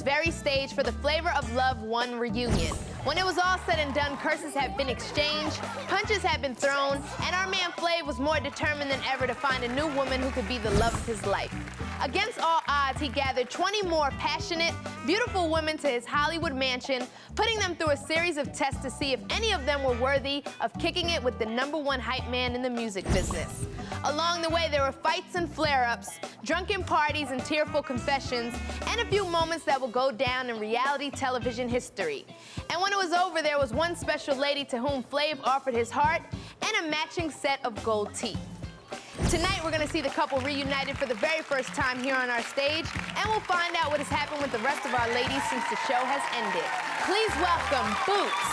very stage for the Flavor of Love 1 reunion. When it was all said and done, curses had been exchanged, punches had been thrown, and our man Flave was more determined than ever to find a new woman who could be the love of his life. Against all odds, he gathered 20 more passionate, beautiful women to his Hollywood mansion, putting them through a series of tests to see if any of them were worthy of kicking it with the #1 hype man in the music business. Along the way, there were fights and flare-ups, drunken parties and tearful confessions, and a few moments that will go down in reality television history. And when it was over, there was one special lady to whom Flave offered his heart and a matching set of gold teeth. Tonight, we're gonna see the couple reunited for the very first time here on our stage, and we'll find out what has happened with the rest of our ladies since the show has ended. Please welcome Boots,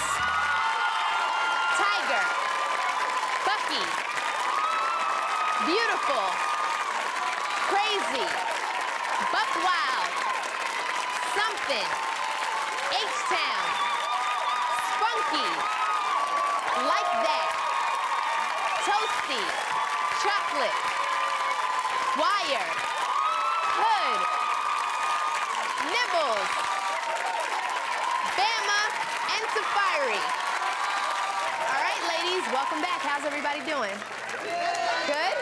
Tiger, Bucky, Beautiful, Crazy, Buck Wild, Something, H-Town, Spunky, Like That, Toasty, Chocolate, Wire, Hood, Nibbles, Bama, and Safari. All right, ladies, welcome back. How's everybody doing? Good?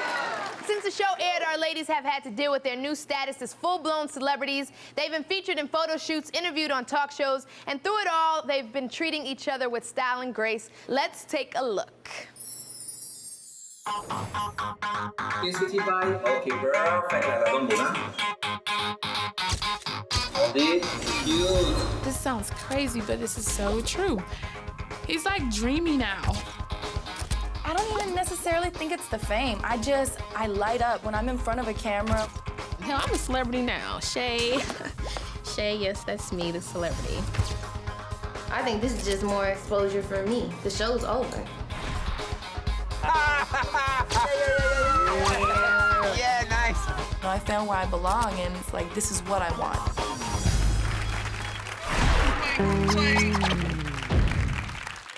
Since the show aired, our ladies have had to deal with their new status as full-blown celebrities. They've been featured in photo shoots, interviewed on talk shows, and through it all, they've been treating each other with style and grace. Let's take a look. City by OMGReally phải là con bún á. This sounds crazy, but this is so true. He's like dreamy now. I don't even necessarily think it's the fame. I light up when I'm in front of a camera. Hell, I'm a celebrity now. Shay. Shay, yes, that's me, the celebrity. I think this is just more exposure for me. The show's over. Yeah, nice. I found where I belong, and it's like, this is what I want.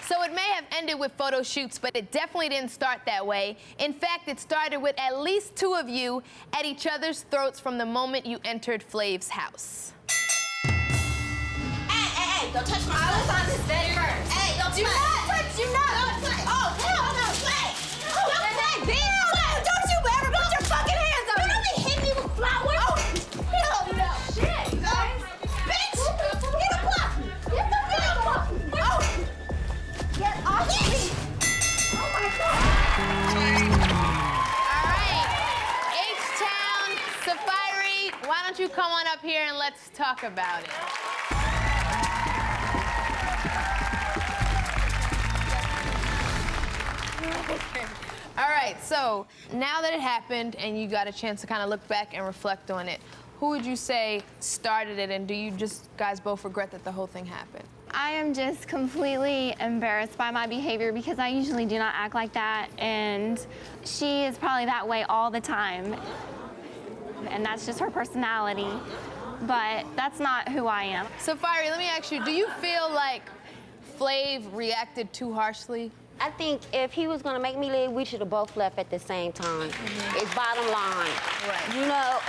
So it may have ended with photo shoots, but it definitely didn't start that way. In fact, it started with at least 2 of you at each other's throats from the moment you entered Flave's house. Hey, don't touch my stuff. I was on this bed first. Hey, don't do not touch, do not. Don't touch. Oh, hell no, play. Don't you ever put your fucking hands on me. Don't be hitting me with flowers. Oh, hell no. Shit, guys. Bitch, get a block. Get the hell off. Oh, get off me. Oh, my God. All right, H-Town, Safari, why don't you come on up here and let's talk about it. All right, so now that it happened and you got a chance to kind of look back and reflect on it, who would you say started it, and do you just guys both regret that the whole thing happened? I am just completely embarrassed by my behavior because I usually do not act like that, and she is probably that way all the time, and that's just her personality, but that's not who I am. Safari, let me ask you, do you feel like Flave reacted too harshly? I think if he was gonna make me leave, we should have both left at the same time. It's bottom line. Right. You know,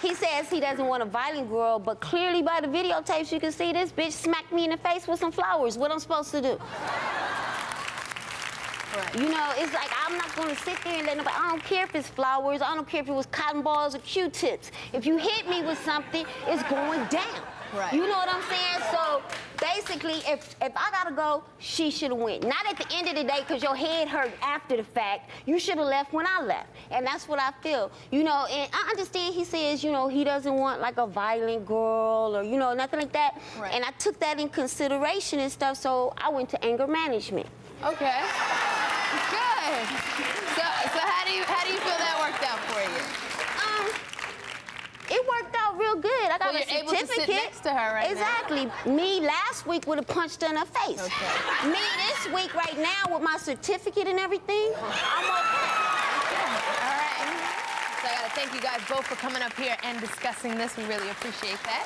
he says he doesn't want a violent girl, but clearly by the videotapes you can see this bitch smacked me in the face with some flowers. What I'm supposed to do? Right. You know, it's like I'm not gonna sit there and let nobody, I don't care if it's flowers, I don't care if it was cotton balls or Q-tips. If you hit me with something, it's going down. Right. You know what I'm saying? So basically, if I gotta go, she should have went. Not at the end of the day, because your head hurt after the fact. You should have left when I left. And that's what I feel. You know, and I understand he says, you know, he doesn't want like a violent girl or, you know, nothing like that. Right. And I took that in consideration and stuff, so I went to anger management. Okay. Good. So how do you feel that worked out for you? It worked out real good. I got Well, a you're able to certificate. sit next to her right now. Exactly. Me last week would have punched her in her face. Okay. Me this week right now with my certificate and everything, I'm okay. All right. So I gotta thank you guys both for coming up here and discussing this. We really appreciate that.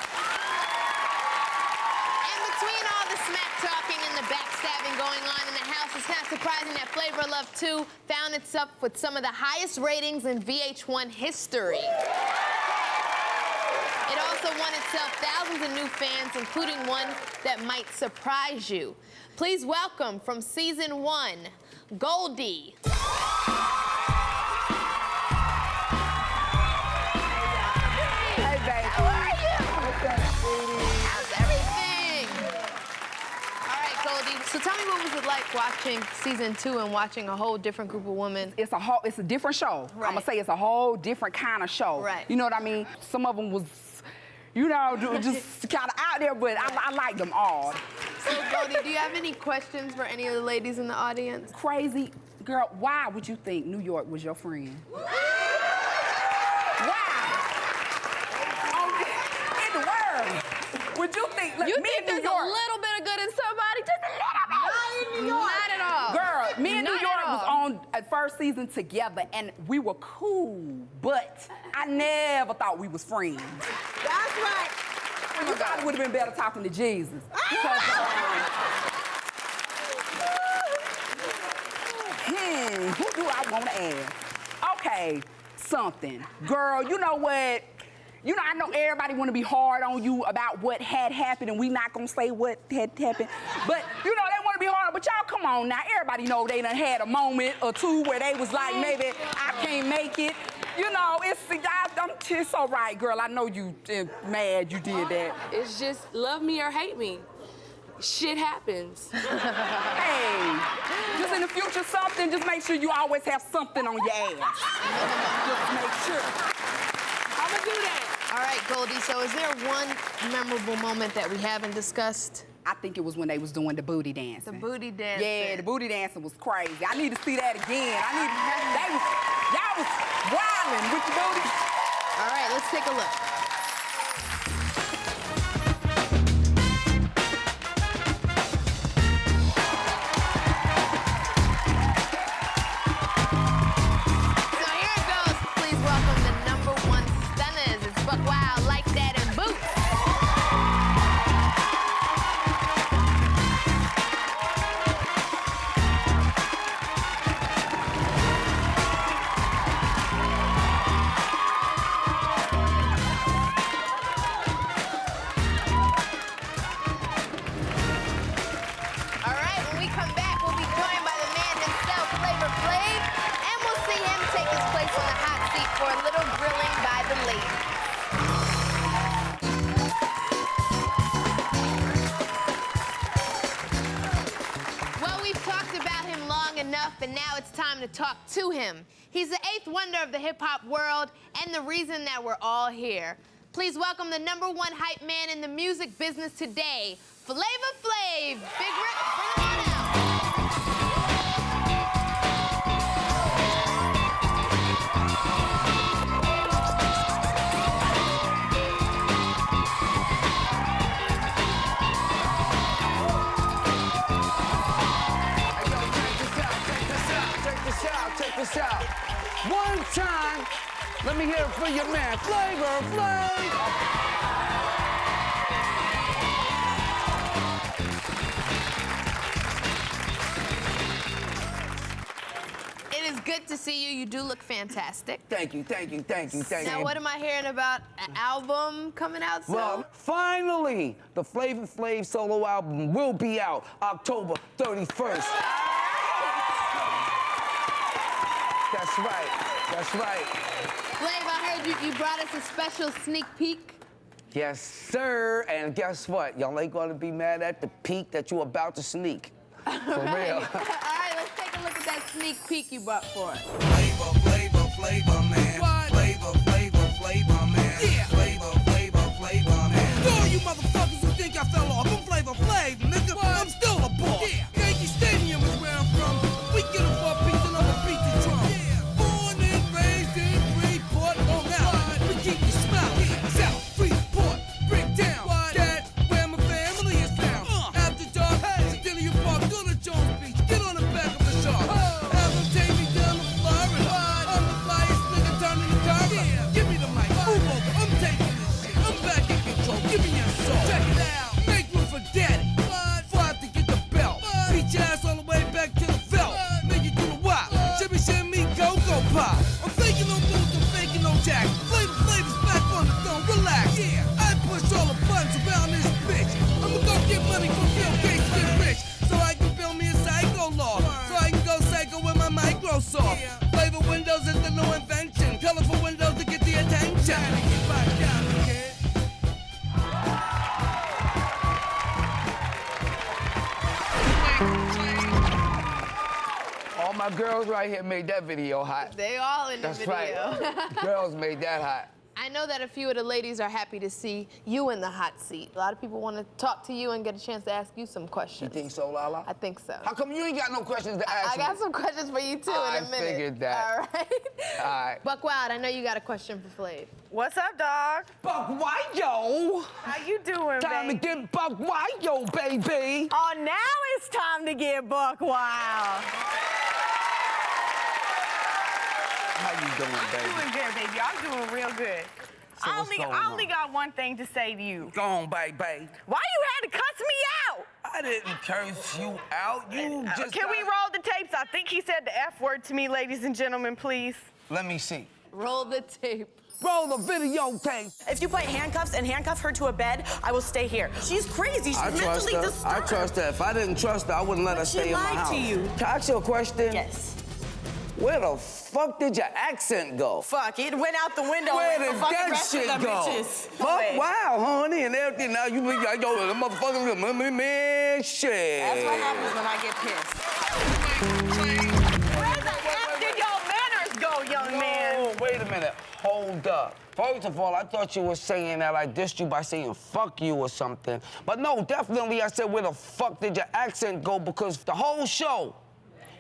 And between all the smack talking and the backstabbing going on in the house, it's not surprising that Flavor of Love 2 found itself with some of the highest ratings in VH1 history. It also also won itself thousands of new fans, including one that might surprise you. Please welcome from season 1, Goldie. Hey, baby. How are you? What's up, sweetie? How's everything? All right, Goldie. So tell me, what was it like watching season 2 and watching a whole different group of women? It's a different show. Right. I'm gonna say it's a whole different kind of show. Right. You know what I mean? Some of them was, you know, just kind of out there, but I like them all. So, Goldie, do you have any questions for any of the ladies in the audience? Crazy girl, why would you think New York was your friend? Why? In the world, would you think? Look, You me think and New there's York, a little bit of good in somebody? Just a little bit. Not at all. girl, me and New Not York at was all. on a first season together, and we were cool, but I never thought we was friends. That's right. You guys would have been better talking to Jesus. Because, who do I want to ask? Okay, something. Girl, you know what? You know, I know everybody want to be hard on you about what had happened, and we not going to say what had happened. But, you know, they want to be hard. But y'all, come on now. Everybody know they done had a moment or two where they was like, maybe I can't make it. You know, it's all right, girl. I know you mad you did that. It's just love me or hate me. Shit happens. Hey, just in the future, just make sure you always have something on your ass. Just make sure. I'ma do that. All right, Goldie, so is there one memorable moment that we haven't discussed? I think it was when they was doing the booty dancing. The booty dance. Yeah, the booty dancing was crazy. I need to see that again. Y'all was wilding with the booty. All right, let's take a look. So here it goes. Please welcome the #1 stunners. It's Buck Wild, Like That, and Boots. All right, when we come back, we'll be joined by the man himself, Flave, and we'll see him take his place on the hot seat for a little grilling by the ladies. Well, we've talked about him long enough, and now it's time to talk to him. He's the 8th wonder of the hip-hop world and the reason that we're all here. Please welcome the #1 hype man in the music business today, Flav. Big Rick, bring him on out. Check this out. One time, let me hear it for your man, Flave. It is good to see you. You do look fantastic. Thank you. Now, what am I hearing about an album coming out soon? Well, finally, the Flav and Flave solo album will be out October 31st. That's right. Flav, I heard you brought us a special sneak peek. Yes, sir. And guess what? Y'all ain't gonna be mad at the peek that you about to sneak. For real. All right, let's take a look at that sneak peek you brought for us. Flavor, man. What? Flavor, man. Yeah. Flavor, man. All you motherfuckers who think I fell off, I'm Flavor Flav, nigga. What? I'm still a boss. Yeah. Yankee Stadium is where I'm from. We get a 4-piece and I'ma beat the drum. Yeah. Born and raised in Freeport, Long Island. We keep you smiling. Yeah. South Freeport, break down. What? That's where my family is found. After dark, hey. Centennial Park, go to Jones Beach. Get on the back of the shark. Have them take me down to Florida. I'm the flyest nigga turning the car. Yeah. Give me the mic. Move over. I'm taking this shit. I'm back in control. Give me your soul. Check it out. Make room for daddy. What? money for Bill Gates get rich. So I can build me a psycho law. So I can go psycho with my Microsoft. Flavor windows is the new invention. Colorful windows to get the attention. Get back down, kid. All my girls right here made that video hot. They all in the That's video. right. Girls made that hot. I know that a few of the ladies are happy to see you in the hot seat. A lot of people want to talk to you and get a chance to ask you some questions. You think so, Lala? I think so. How come you ain't got no questions to ask I got me? some questions for you, too, in a minute. I figured that. All right. All right. Buck Wild, I know you got a question for Flave. What's up, dog? Buck Wild. How you doing, Time to get Buck Wild, baby. Oh, now it's time to get Buck Wild. How you doing, baby? I'm doing good, baby. I'm doing real good. So what's going I only on? got one thing to say to you. Go on, baby. Why you had to cuss me out? I didn't curse you out. You just Can we roll the tapes? I think he said the F word to me, ladies and gentlemen, please. Let me see. Roll the tape. Roll the videotape. If you put handcuffs and handcuff her to a bed, I will stay here. She's crazy. She's mentally disturbed. I trust her. If I didn't trust her, I wouldn't let her stay in my house. She lied to you. Can I ask you a question? Yes. Where the fuck did your accent go? Fuck, it went out the window. Where with did the fucking that rest of shit the go? bitches. Fuck, wow, honey, and everything. Now you be like, yo, the motherfuckers, man, shit. That's what happens when I get pissed. Where the F did your manners go, young man? Oh, wait a minute. Hold up. First of all, I thought you were saying that I dissed you by saying fuck you or something. But no, definitely I said, where the fuck did your accent go? Because the whole show,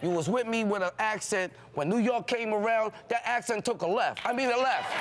you was with me with an accent. When New York came around, that accent took a left. I mean, a left.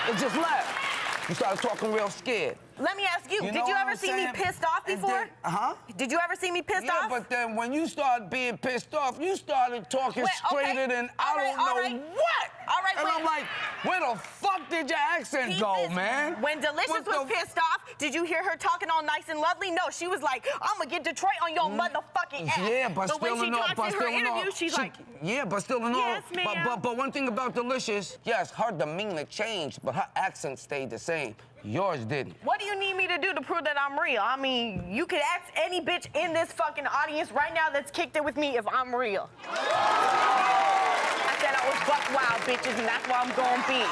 It just left. You started talking real scared. Let me ask you, You did know you what ever I'm see me saying? pissed off And before? then- uh-huh. Did you ever see me pissed Yeah, off? but then when you started being pissed off, you started talking Wait, okay. straighter than All I right, don't know all right. what. All right, and wait. I'm like, where the fuck did your accent Peep go, this. man? When Delicious What was the- pissed off, did you hear her talking all nice and lovely? No, she was like, I'm gonna get Detroit on your motherfucking ass. Yeah, but still when she in all, talks but in still her in all. interview, she's like, Yeah, but still in all. Yes, ma'am. But one thing about Delicious, yes, her demeanor changed, but her accent stayed the same. Yours didn't. what do you need me to do to prove that I'm real? I mean, you could ask any bitch in this fucking audience right now that's kicked it with me if I'm real. I said I was Buck Wild, bitches, and that's why I'm gonna be. All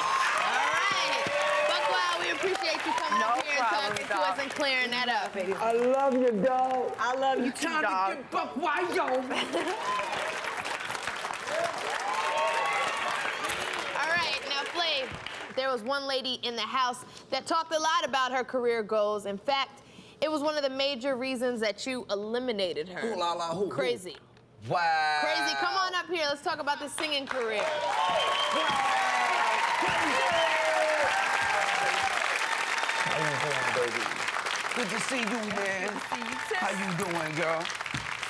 right. Buck Wild, we appreciate you coming No up here and problem, talking to dog. us and clearing that up. I love you, dog. I love you too, Time dog. to get Buck Wild. All right, now, Flav, there was one lady in the house that talked a lot about her career goals. In fact, it was one of the major reasons that you eliminated her. Who, Lala, who? Crazy. Wow. Crazy, come on up here. Let's talk about the singing career. How you doing, baby? Good to see you, man. How you doing, girl?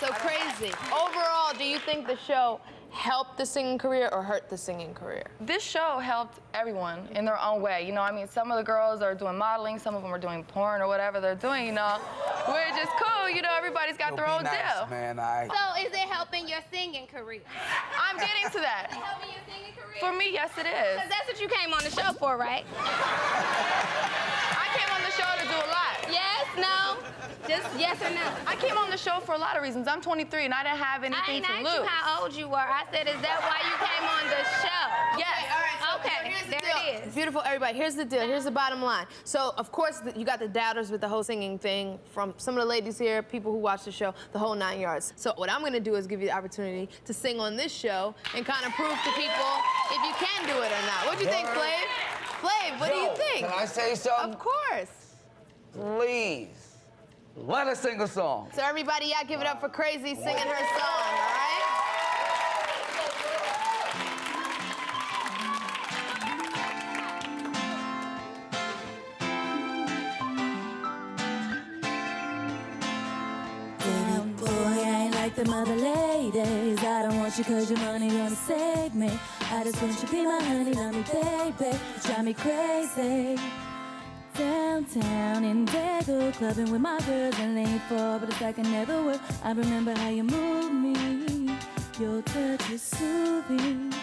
So Crazy, overall, do you think the show helped the singing career or hurt the singing career? This show helped everyone in their own way. You know, I mean, some of the girls are doing modeling, some of them are doing porn or whatever they're doing, you know. We're just cool, you know, everybody's got their own deal. Man, So is it helping your singing career? I'm getting to that. Helping your singing career? For me, yes, it is. Because that's what you came on the show for, right? I came on the show to do a lot. Yes, no? Just yes or no? I came on the show for a lot of reasons. I'm 23 and I didn't have I anything ain't to asked lose. you how old you were. I said, is that why you came on the show? Yes. All right, so Okay, here's the there deal. it is. Beautiful, everybody. Here's the deal. Here's the bottom line. So, of course, you got the doubters with the whole singing thing from some of the ladies here, people who watch the show, the whole 9 yards. So what I'm going to do is give you the opportunity to sing on this show and kind of prove to people if you can do it or not. What do you think, Flave? Flave, what do you think? Can I say something? Of course. Please, let us sing a song. So everybody, y'all give it up for Crazy singing her song, all right? Boy, I ain't like them other ladies. I don't want you cause your money gonna save me. I just want you to be my honey, love me, baby. You drive me crazy. Downtown in Dago, clubbing with my girls and late for, but it's like I never will. I remember how you moved me. Your touch is soothing.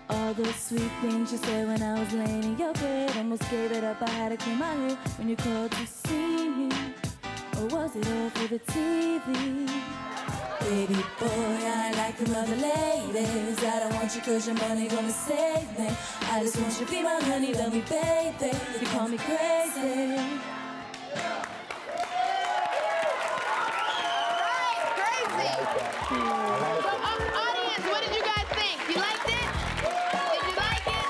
All those sweet things you said when I was laying in your bed. Almost gave it up, I had to clean my head when you called to see me. Oh, or was it all for the TV? Baby boy, I like them other ladies. I don't want you cause your money gonna save me. I just want you to be my honey, love me, baby. You call me crazy. Audience, what did you guys think? You liked it? Did you like it?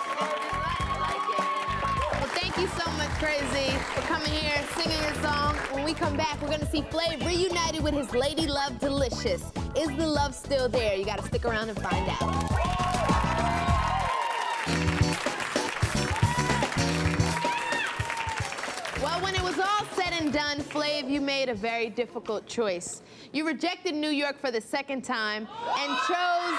Well, thank you so much, Crazy, for coming here, singing your song. When we come back, we're gonna see Flave reunited with his lady love, Delicious. Is the love still there? You gotta stick around and find out. Well, when it was all said and done, Flave, you made a very difficult choice. You rejected New York for the second time and chose...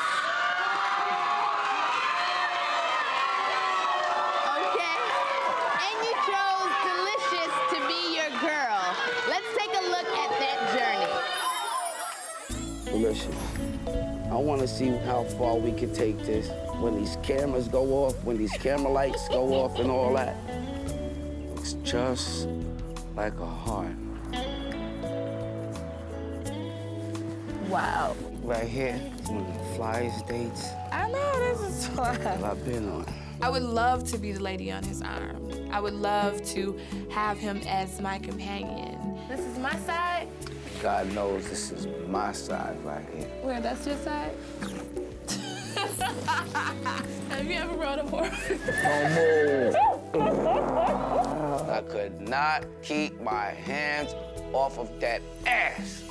Okay. And you chose Delicious to be your girl. Let's take a look at that journey. Delicious. I want to see how far we can take this. When these cameras go off, when these camera lights go off and all that. It's just like a heart. Wow. Right here, one of the flyest dates I know, this is fun. that I've been on. I would love to be the lady on his arm. I would love to have him as my companion. This is my side. God knows this is my side right here. Where, that's your side? Have you ever rode a horse? I could not keep my hands off of that ass.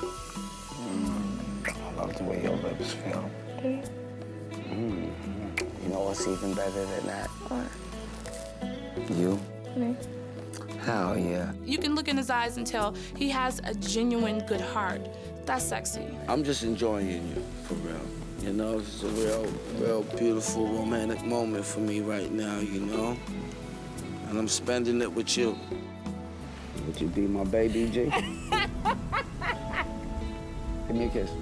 I love the way your lips feel. You know what's even better than that? What? You. Me. Hell yeah. You can look in his eyes and tell he has a genuine good heart. That's sexy. I'm just enjoying you, for real. You know, it's a real beautiful romantic moment for me right now, you know? And I'm spending it with you. Would you be my baby, G? Give me a kiss.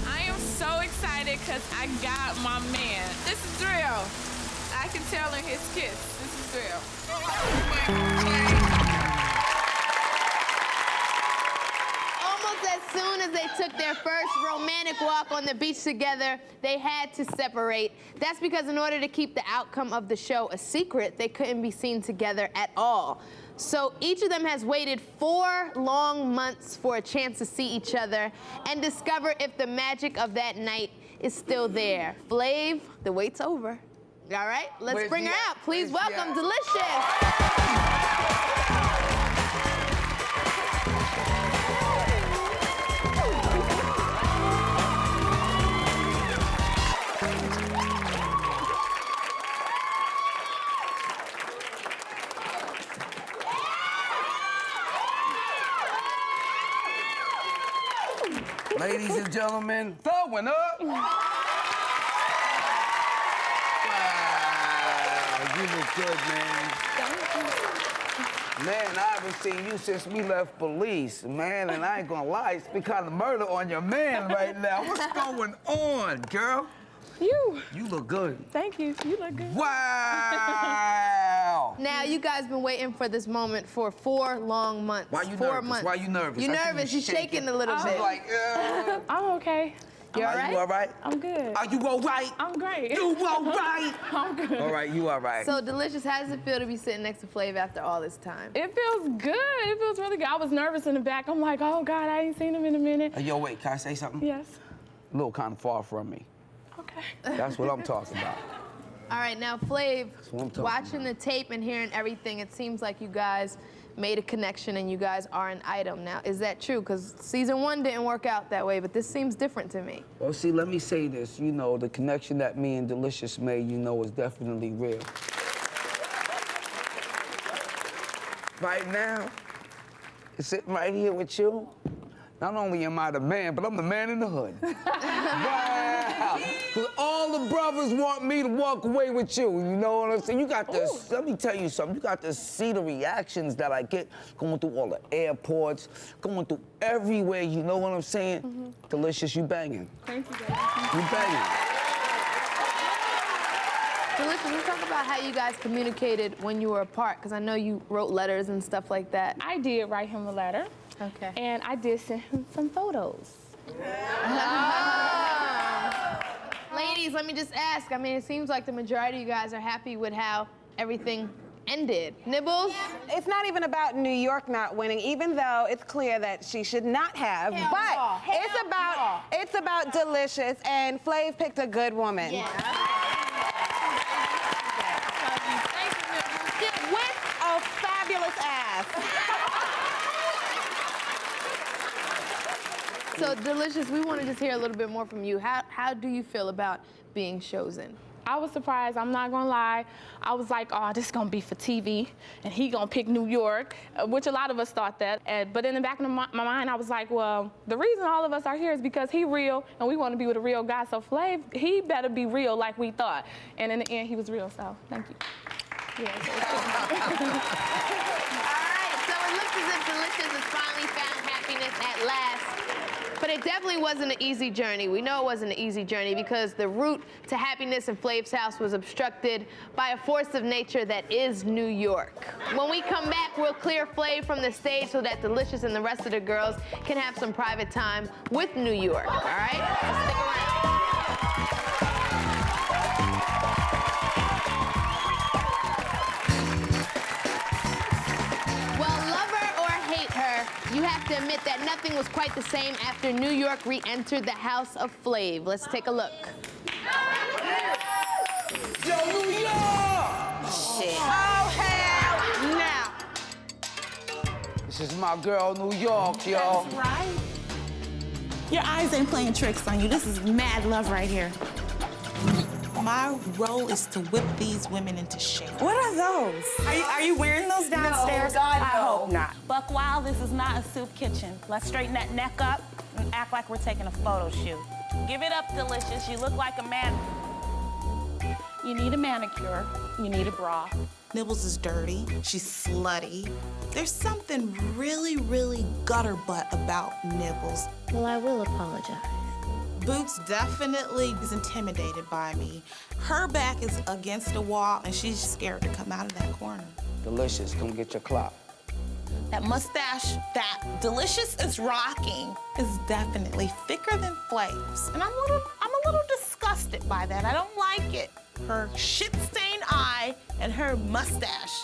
I am so excited because I got my man. This is real. I can tell in his kiss. This is real. As soon as they took their first romantic walk on the beach together, they had to separate. That's because in order to keep the outcome of the show a secret, they couldn't be seen together at all. So each of them has waited 4 long months for a chance to see each other and discover if the magic of that night is still there. Flave, the wait's over. All right, let's bring her out. Please welcome Delicious. Ladies and gentlemen, throwing up. Wow, you look good, man. Man, I haven't seen you since we left police, man, and I ain't gonna lie, it's been kind of murder on your man right now. What's going on, girl? You look good. Thank you. You look good. Wow! Now, you guys been waiting for this moment for 4 long months. Why you 4 nervous? months. Why you nervous? You nervous? You shaking a little bit. Like, I'm okay. You all right? You all right? I'm good. Are you all right? I'm great. You all right? I'm good. All right, you all right. So, Delicious, how does it feel to be sitting next to Flave after all this time? It feels good. It feels really good. I was nervous in the back. I'm like, oh, God, I ain't seen him in a minute. Yo, wait, can I say something? Yes. A little kind of far from me. Okay. That's what I'm talking about. All right, now, Flave, what I'm talking watching the tape and hearing everything, it seems like you guys made a connection and you guys are an item. Now, is that true? Because season 1 didn't work out that way, but this seems different to me. Well, see, let me say this. You know, the connection that me and Delicious made, you know, is definitely real. Right now, sitting right here with you, not only am I the man, but I'm the man in the hood. Wow! 'Cause all the brothers want me to walk away with you. You know what I'm saying? You got to, let me tell you something. You got to see the reactions that I get going through all the airports, going through everywhere. You know what I'm saying? Delicious, you banging. Thank you, baby. You banging. Delicious, let's talk about how you guys communicated when you were apart, because I know you wrote letters and stuff like that. I did write him a letter. Okay. And I did send him some photos. Ladies, let me just ask. I mean, it seems like the majority of you guys are happy with how everything ended. Nibbles? It's not even about New York not winning, even though it's clear that she should not have. But it's about Delicious, and Flav picked a good woman. Yeah. With a fabulous ass. So, Delicious, we want to just hear a little bit more from you. How do you feel about being chosen? I was surprised, I'm not gonna lie. I was like, oh, this is gonna be for TV, and he gonna pick New York, which a lot of us thought that. But in the back of my mind, I was like, well, the reason all of us are here is because he real, and we wanna be with a real guy, so Flav, he better be real like we thought. And in the end, he was real, so thank you. Yeah, so All right, so it looks as if Delicious has finally found happiness at last. But it definitely wasn't an easy journey. We know it wasn't an easy journey because the route to happiness in Flav's house was obstructed by a force of nature that is New York. When we come back, we'll clear Flav from the stage so that Delicious and the rest of the girls can have some private time with New York, all right? So stick around. You have to admit that nothing was quite the same after New York re-entered the house of Flav. Let's take a look. Yo, New York! Shit. Oh, hell no. This is my girl, New York, yo. That's right. Your eyes ain't playing tricks on you. This is mad love right here. My role is to whip these women into shape. What are those? Are you wearing those downstairs? No, God, no. I hope not. Buck Wild, this is not a soup kitchen. Let's straighten that neck up and act like we're taking a photo shoot. Give it up, Delicious. You look like a man. You need a manicure. You need a bra. Nibbles is dirty. She's slutty. There's something really, really gutter butt about Nibbles. Well, I will apologize. Boots definitely is intimidated by me. Her back is against the wall, and she's scared to come out of that corner. Delicious, come get your clock. That mustache that Delicious is rocking is definitely thicker than Flav's, and I'm a little disgusted by that. I don't like it. Her shit-stained eye and her mustache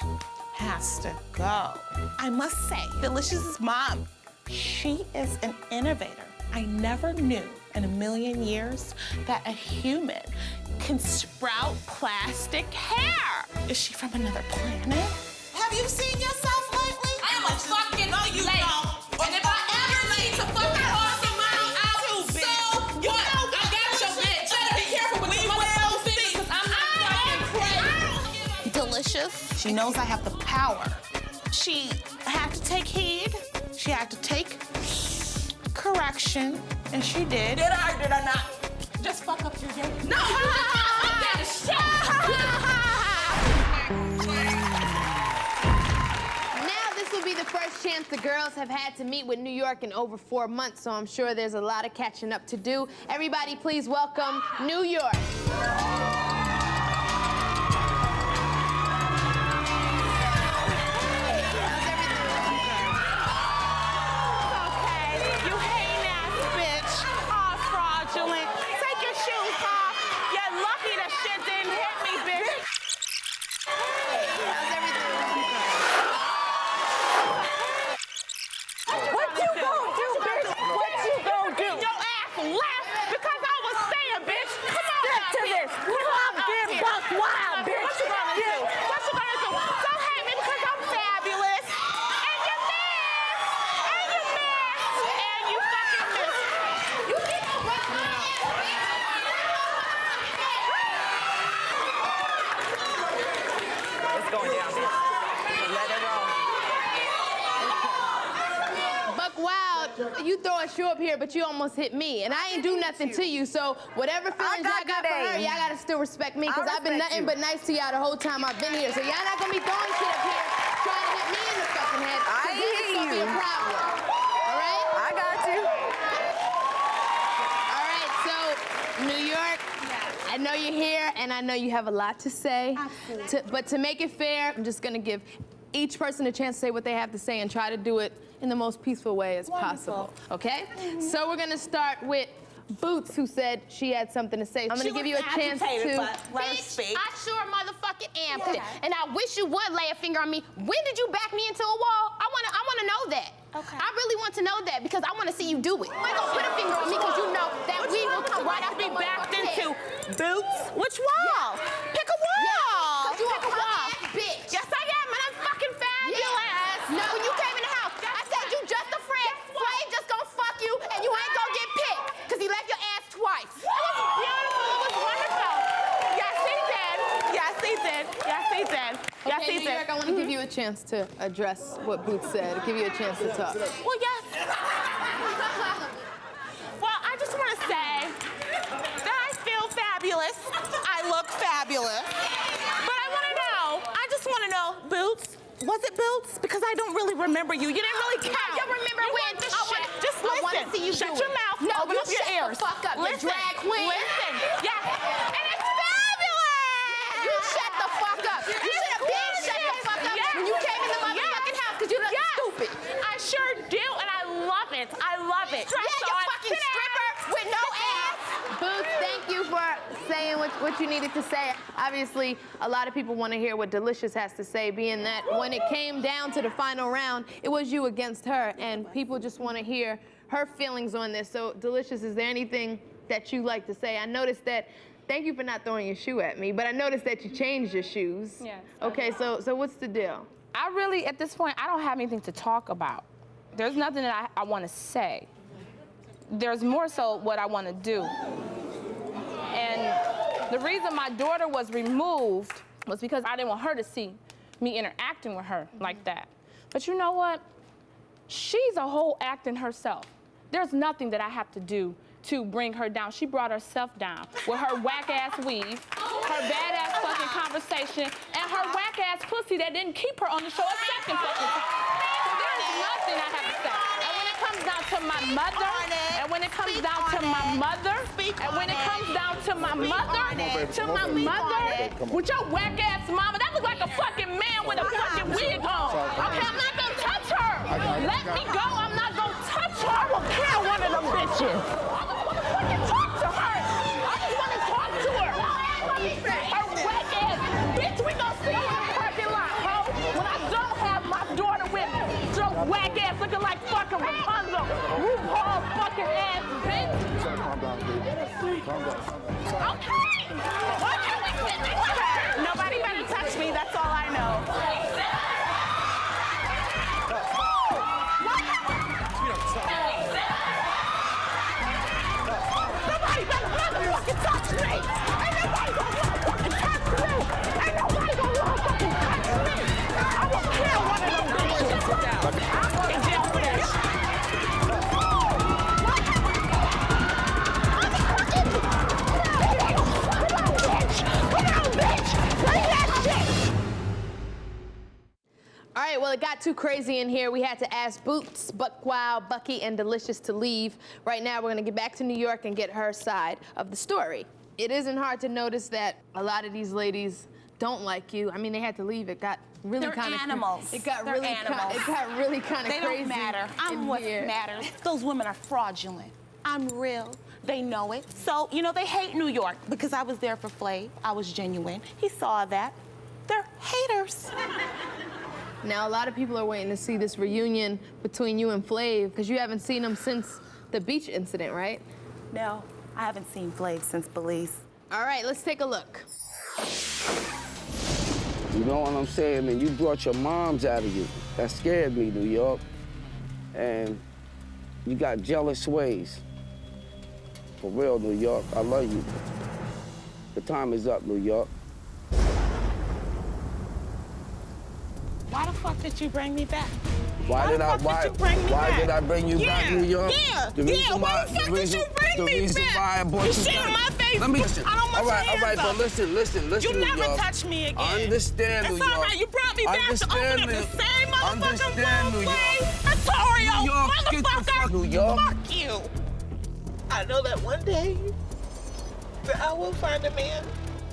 has to go. I must say, Delicious's mom, she is an innovator. I never knew in a million years that a human can sprout plastic hair. Is she from another planet? Have you seen yourself lately? I am a fucking No, you lady. don't. And if I ever need to fucking cross a mile out, so what? I got your bitch. Better be careful with your motherfucking things, because I'm not crazy. Delicious. She knows I have the power. She had to take heed. She had to take correction, and she did. Did I or did I not? Just fuck up your day. No! That is shit! Now this will be the first chance the girls have had to meet with New York in over 4 months, so I'm sure there's a lot of catching up to do. Everybody please welcome New York. You throw a shoe up here, but you almost hit me, and I ain't do nothing to you. So whatever feelings I got for her, y'all gotta still respect me, because I've been nothing but nice to y'all the whole time I've been here. So y'all not gonna be throwing shit up here trying to hit me in the fucking head. I this is gonna be a problem. All right? I got you. All right. So New York, I know you're here, and I know you have a lot to say. But to make it fair, I'm just gonna give each person a chance to say what they have to say and try to do it in the most peaceful way as possible, okay? So we're gonna start with Boots, who said she had something to say. I'm gonna give you a chance to... Bitch, I sure motherfucking am. And I wish you would lay a finger on me. When did you back me into a wall? I wanna know that. Okay. I really want to know that because I want to see you do it. You ain't gonna put a finger on me because you know that we will come right after me backed into. Boots? Which wall? Pick a wall. Yeah, you pick a wall. Bitch. Yes, I am, and I'm fucking fabulous. Yes. No, when you came in the house, I said you just a friend. Flave just gonna fuck you, and you ain't gonna get picked because he left your ass twice. It was beautiful. It was wonderful. Yes, he did. Yes, he did. Yes, he did. Yes, Okay, New York, I want to give you a chance to address what Boots said, give you a chance to talk. Well, yes. Well, I just want to say that I feel fabulous. I look fabulous. But I just want to know, Boots, was it Boots? Because I don't really remember you. You didn't really count. You remember when? Just listen. I want to see you shut do your it. mouth. No, open you up your shut ears. the fuck up, you Listen. drag queen. Listen. Yeah. And it's fabulous. You shut the fuck up. You should have been shut the fuck up when you came in the motherfucking house because you look stupid. I sure do, and I love it. I love it. Yeah, you fucking stripper with no ass. Boots, thank you for saying what you needed to say. Obviously, a lot of people want to hear what Delicious has to say, being that when it came down to the final round, it was you against her, and people just want to hear her feelings on this. So, Delicious, is there anything that you like to say? I noticed that, thank you for not throwing your shoe at me, but I noticed that you changed your shoes. Yes. Okay, so what's the deal? I really, at this point, I don't have anything to talk about. There's nothing that I want to say. There's more so what I want to do. And the reason my daughter was removed was because I didn't want her to see me interacting with her like that. But you know what? She's a whole act in herself. There's nothing that I have to do to bring her down. She brought herself down with her whack-ass weave, her badass fucking conversation, and her whack-ass pussy that didn't keep her on the show a second fucking time. So there's nothing I have to say. And when it comes down to my mother, and when it comes down to my mother, and when it comes down to my mother, with your whack-ass mama, that looks like a fucking man with a fucking wig on. Okay, I'm not gonna touch her. Let me go, I'm not gonna touch her. I will kill one of them bitches. Talk to her. I just want to talk to her. Her whack ass bitch, we gonna see you in the parking lot, ho. When I don't have my daughter with me, your whack ass looking like fucking Rapunzel, RuPaul fucking ass bitch. Calm down, baby. Calm down. Okay. What can we sit with her? Nobody better touch me. That's all I know. Nobody better motherfucking touch me! Ain't nobody gonna motherfucking touch me! Ain't nobody gonna motherfucking touch me! I will kill one of them bitches! I'm going to jail for this! All right, well, it got too crazy in here. We had to ask Boots, Buckwild, Bucky, and Delicious to leave. Right now, we're gonna get back to New York and get her side of the story. It isn't hard to notice that a lot of these ladies don't like you. I mean, they had to leave. It got really kind of animals. It got They're really animals. It got really kind of They crazy. don't matter. I'm what here. matters. Those women are fraudulent. I'm real. They know it. So, you know, they hate New York because I was there for Flave. I was genuine. He saw that. They're haters. Now, a lot of people are waiting to see this reunion between you and Flave because you haven't seen him since the beach incident, right? No, I haven't seen Flave since Belize. All right, let's take a look. You know what I'm saying? And you brought your moms out of you. That scared me, New York. And you got jealous ways. For real, New York, I love you. The time is up, New York. Why the fuck did you bring me back? Why did I bring you back, New York? Why the fuck did you bring me back? You shit in my face. Let me listen. I don't want your hands but up. listen, You New never York. touch me again. Understand, New It's York. all right. You brought me back to open up the same motherfucking Understand, New York. Oreo, New York, get the motherfucker. fuck, New York. Fuck you. I know that one day that I will find a man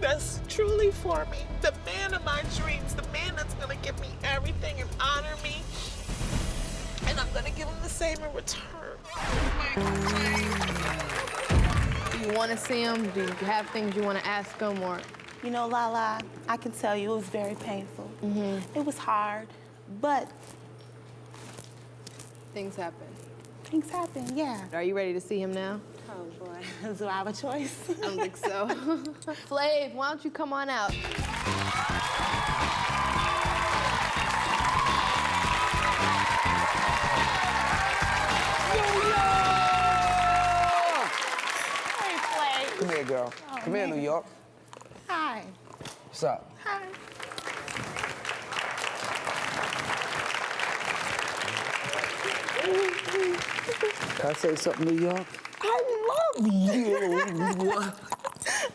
that's truly for me, the man of my dreams, the man that's gonna give me everything and honor me, and I'm gonna give him the same in return. Do you want to see him? Do you have things you want to ask him, or? You know, Lala, I can tell you it was very painful. It was hard, but Things happen. Things happen, yeah. Are you ready to see him now? Oh, boy. Do I have a choice? I don't think so. Flave, why don't you come on out? Hey, Flave. Come here, girl. Oh, Come here, man. New York. Hi. What's up? Hi. Can I say something, New York? I love you.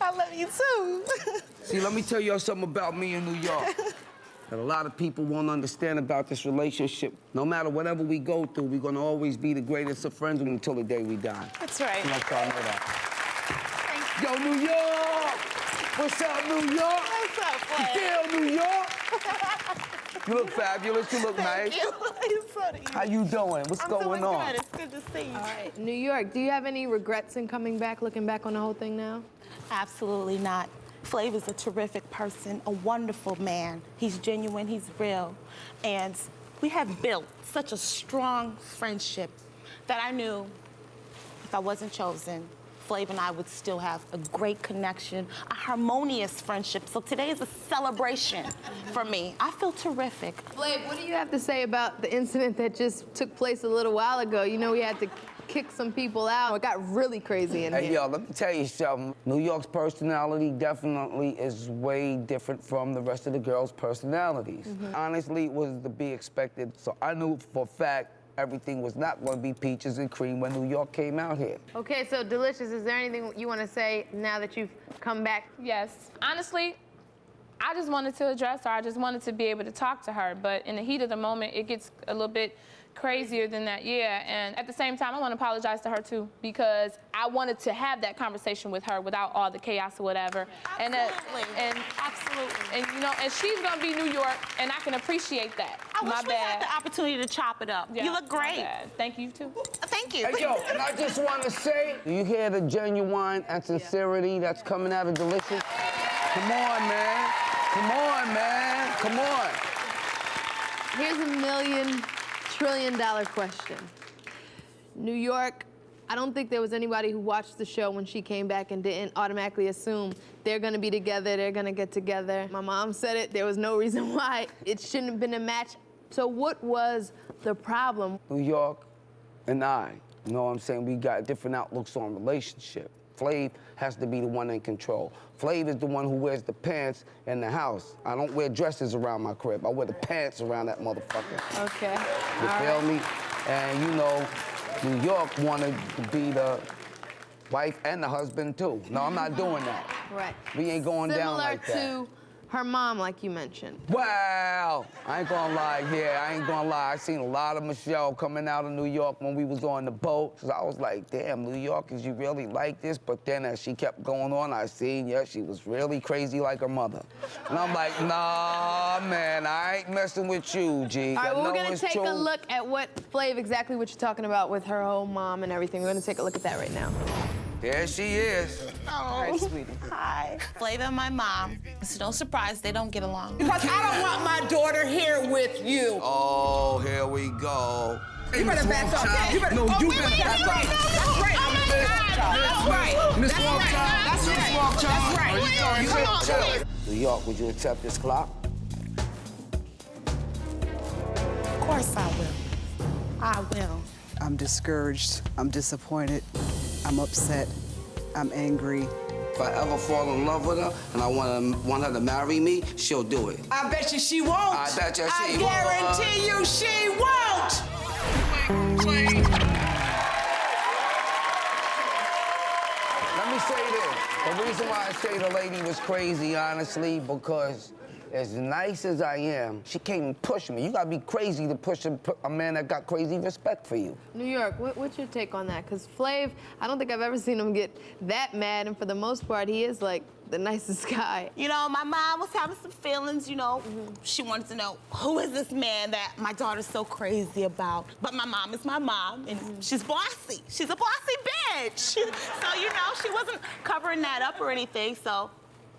I love you too. See, let me tell y'all something about me in New York that a lot of people won't understand about this relationship. No matter whatever we go through, we're gonna always be the greatest of friends until the day we die. That's right. You know that. Yo, New York! What's up, New York? What's up, Flave? Damn, New York! You look fabulous. You look nice. Thank you. So do you. How you doing? What's going on? Good. It's good to see you. All right, New York, do you have any regrets in coming back, looking back on the whole thing now? Absolutely not. Flave is a terrific person, a wonderful man. He's genuine, he's real. And we have built such a strong friendship that I knew if I wasn't chosen, Flave and I would still have a great connection, a harmonious friendship. So today is a celebration for me. I feel terrific. Flave, what do you have to say about the incident that just took place a little while ago? You know, we had to kick some people out. It got really crazy in Hey, here. yo, let me tell you something. New York's personality definitely is way different from the rest of the girls' personalities. Honestly, it was to be expected. So I knew for a fact everything was not going to be peaches and cream when New York came out here. Okay, so Delicious, is there anything you want to say now that you've come back? Yes. Honestly, I just wanted to address her. I just wanted to be able to talk to her. But in the heat of the moment, it gets a little bit crazier than that, yeah. And at the same time, I want to apologize to her too, because I wanted to have that conversation with her without all the chaos or whatever. Absolutely. Absolutely. And you know, and she's gonna be New York, and I can appreciate that. I wish we had the opportunity to chop it up. Yeah, you look great. my bad. Thank you too. Thank you. Hey, yo, and I just want to say, do you hear the genuine and sincerity that's coming out of Delicious? Come on, man. Come on, man. Come on. Here's $1 million trillion question. New York, I don't think there was anybody who watched the show when she came back and didn't automatically assume they're gonna be together, they're gonna get together. My mom said it, there was no reason why it shouldn't have been a match. So what was the problem? New York and I, you know what I'm saying? We got different outlooks on relationship. Flave has to be the one in control. Flave is the one who wears the pants in the house. I don't wear dresses around my crib. I wear the pants around that motherfucker. Okay. You feel me? And you know, New York wanted to be the wife and the husband too. No, I'm not doing that. Right. We ain't going down like that. Similar to her mom, like you mentioned. Wow! I ain't gonna lie, yeah, I ain't gonna lie. I seen a lot of Michelle coming out of New York when we was on the boat. So I was like, damn, New York, is you really like this? But then as she kept going on, I seen, yeah, she was really crazy like her mother. And I'm like, nah, man, I ain't messing with you, G. All right, well, I we're know gonna it's take true. a look at what Flave, exactly what you're talking about with her whole mom and everything. We're gonna take a look at that right now. There she is. Oh, Hi, sweetie. Hi. Flave and my mom. It's no surprise they don't get along. Because I don't want my daughter here with you. Oh, here we go. You better back up. You better, No, you wait, better wait, back that's right. up. That's right. That's right. Miss That's Walk right. Child. That's Miss right. Walk Child. That's right. You Come on, chill. please. New York, would you accept this clock? Of course I will. I will. I'm discouraged. I'm disappointed. I'm upset. I'm angry. If I ever fall in love with her and I want her to marry me, she'll do it. I bet you she won't. I bet you she won't. I guarantee you she won't. Let me say this. The reason why I say the lady was crazy, honestly, because as nice as I am, she came and pushed me. You gotta be crazy to push a man that got crazy respect for you. New York, what's your take on that? Because Flave, I don't think I've ever seen him get that mad, and for the most part, he is like the nicest guy. You know, my mom was having some feelings, you know. She wanted to know, who is this man that my daughter's so crazy about? But my mom is my mom, and she's bossy. She's a bossy bitch. So, you know, she wasn't covering that up or anything, so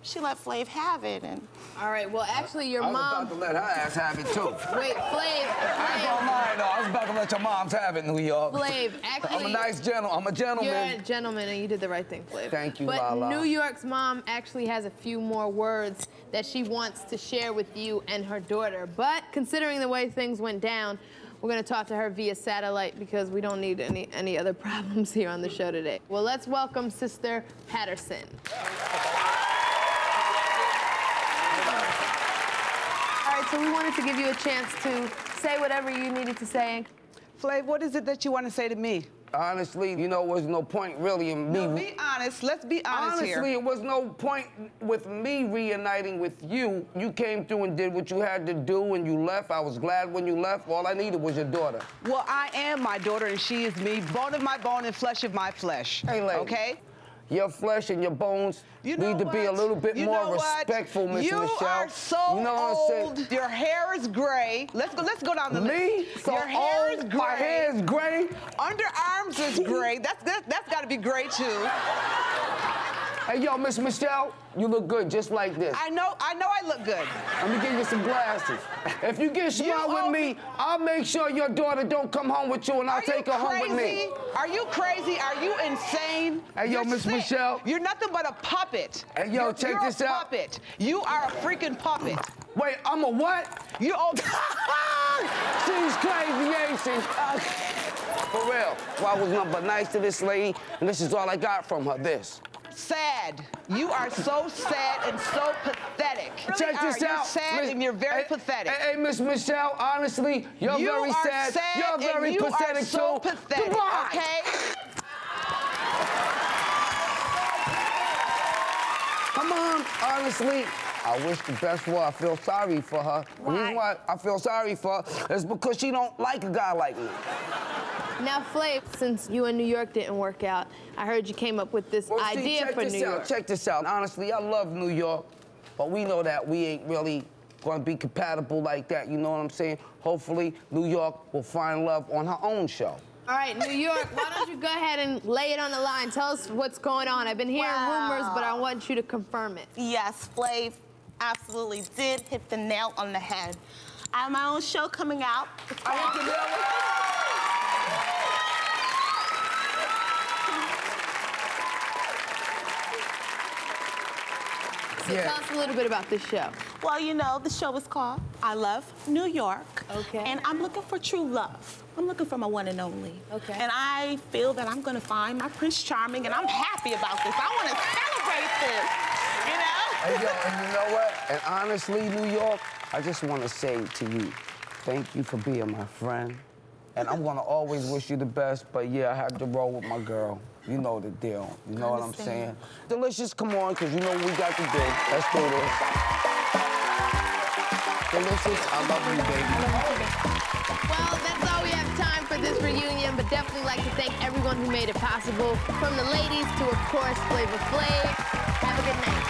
she let Flave have it. And all right, well, actually, your I was mom... about to let her ass have it, too. Wait, Flave. I ain't gonna lie, though. I was about to let your moms have it, New York. Flave, actually... I'm a nice gentleman. I'm a gentleman. You're a gentleman, and you did the right thing, Flave. Thank you, but Lala. New York's mom actually has a few more words that she wants to share with you and her daughter. But considering the way things went down, we're gonna talk to her via satellite because we don't need any other problems here on the show today. Well, let's welcome Sister Patterson. All right, so we wanted to give you a chance to say whatever you needed to say. Flav, what is it that you want to say to me? Honestly, you know, there was no point really in me. No, be honest. Let's be honest here. Honestly, it was no point with me reuniting with you. You came through and did what you had to do, and you left. I was glad when you left. All I needed was your daughter. Well, I am my daughter, and she is me, bone of my bone and flesh of my flesh. Hey, lady. Okay? Your flesh and your bones need to be a little bit more respectful, Miss Michelle. You are so you know old. What I'm your hair is gray. Let's go down the list. Me? So your hair old, is gray. my hair is gray. Underarms is gray. That's got to be gray too. Hey, yo, Miss Michelle, you look good just like this. I know I look good. Let me give you some glasses. If you get smart with me, I'll make sure your daughter don't come home with you, and I'll take her home with me. Are you crazy? Are you insane? Hey, yo, Miss Michelle. You're nothing but a puppet. Hey, yo, check this out. You're a puppet. You are a freaking puppet. Wait, I'm a what? You're old. She's crazy, ain't she? For real. Well, I was nothing but nice to this lady, and this is all I got from her, this. Sad. You are so sad and so pathetic. Check this out. You're sad and you're very pathetic. Hey, Miss Michelle, honestly, you're very sad. You're very pathetic, too. So pathetic. Goodbye. Okay? Come on, honestly. I wish the best for her. I feel sorry for her. The reason why I feel sorry for her is because she don't like a guy like me. Now, Flave, since you and New York didn't work out, I heard you came up with this idea for New York. Check this out. Honestly, I love New York, but we know that we ain't really gonna be compatible like that, you know what I'm saying? Hopefully, New York will find love on her own show. All right, New York, why don't you go ahead and lay it on the line? Tell us what's going on. I've been hearing rumors, but I want you to confirm it. yes, Flave absolutely did hit the nail on the head. I have my own show coming out. I hit the nail on the head. So tell us a little bit about this show. Well, you know, the show is called I Love New York. Okay. And I'm looking for true love. I'm looking for my one and only. Okay. And I feel that I'm gonna find my Prince Charming, and I'm happy about this. I wanna celebrate this, you know? Hey, yo, and you know what? And honestly, New York, I just wanna say to you, thank you for being my friend. And I'm gonna always wish you the best, but yeah, I have to roll with my girl. You know the deal. You know what I'm saying? Delicious, come on, because you know what we got to do. Let's do this. Delicious, I love you, baby. Well, that's all we have time for this reunion, but definitely like to thank everyone who made it possible. From the ladies to, of course, Flavor Flav. Have a good night.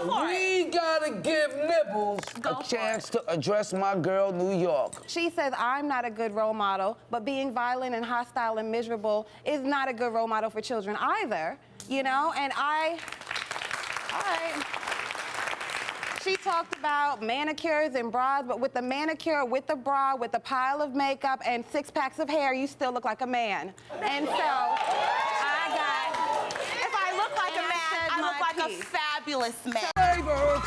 We gotta give Nibbles a chance to address my girl, New York. She says I'm not a good role model, but being violent and hostile and miserable is not a good role model for children either, you know? And she talked about manicures and bras, but with the manicure, with the bra, with the pile of makeup and 6 packs of hair, you still look like a man. And so, If I look like a man, I look like a fabulous man. Flavor,